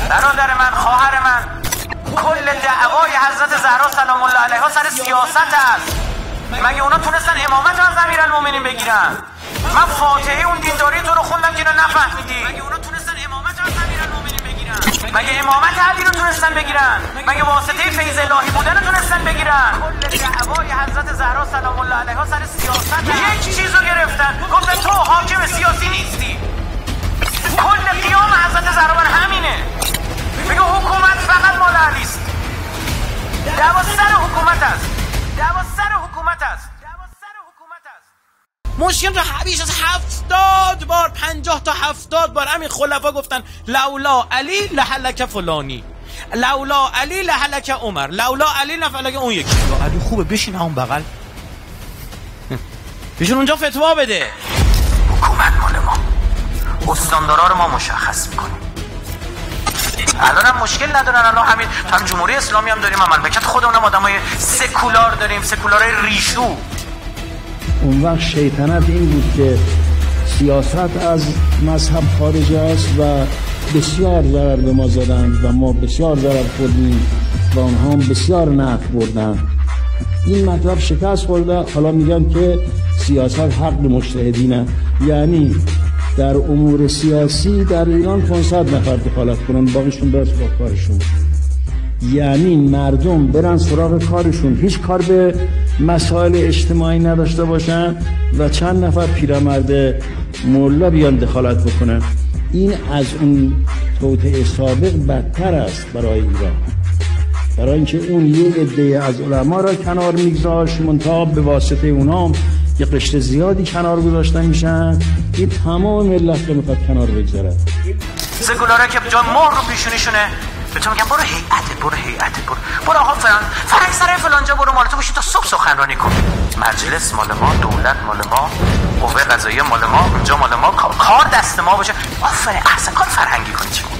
برادر من، خواهر من، کل دعوای حضرت زهرا سلام الله علیها سر سیاست است. مگه اونا تونستن امامت از امیرالمومنین بگیرن؟ من فاتحه اون دینداری تو رو خوندم که اینو نفهمیدی. مگه اونا تونستن امامت از امیرالمومنین بگیرن؟ مگه امامت علی رو تونستن بگیرن؟ مگه واسطه فیض الهی بودن رو تونستن بگیرن؟ کل دعوای حضرت زهرا سلام الله علیها سر سیاست یک چیزو گرفتن، گفتن تو حاکم سیاسی نیستی. کل قیام حضرت زهرا بر همینه. میگه حکومت فقط مال علی است. دعوا سر حکومت است. دعوا سر حکومت است. مشکل تو بیش از 70 بار 50 تا 70 بار همین خلفا گفتن لولا علی لهلک فلانی، لولا علی لهلک عمر، لولا علی لهلک اون یکی. علی خوبه بشین همون بغل، بشین اونجا فتوا بده. حکومت مال ما، استاندارا رو ما مشخص میکنیم. الان هم مشکل ندارن، الان همین هم جمهوری اسلامی هم داریم، مملکت خودمون هم آدمای سکولار داریم، سکولارای ریشو. اون وقت شیطنت این بود که سیاست از مذهب خارج است و بسیار ضرر به ما زدند و ما بسیار ضرر خوردیم و آنها هم بسیار نفع بردن. این مطلب شکست خورده. حالا میگن که سیاست حق مجتهدینه، یعنی در امور سیاسی در ایران 500 نفر دخالت کنن، باقیشون برن سراغ کارشون. یعنی مردم برن سراغ کارشون، هیچ کار به مسائل اجتماعی نداشته باشن و چند نفر پیرمرد مولا بیان دخالت بکنن. این از اون توطئه سابق بدتر است برای ایران، برای اینکه اون یه عده از علما را کنار میگذاشت، منتها به واسطه اونها یه قشر زیادی کنار گذاشتن میشن. این تمام ملت رو میخواد کنار بگذاره. سکولارا که جا مهر رو پیشونیشونه بهتون میگم برو هیئت برو آقا فرنگ سرای فلانجا برو، مال تو باشی تا صبح سخنرانی کن. مجلس مال ما، دولت مال ما، قوه قضاییه مال ما، اونجا مال ما، کار دست ما باشه. آفرین، احسن کار فرهنگی کنید.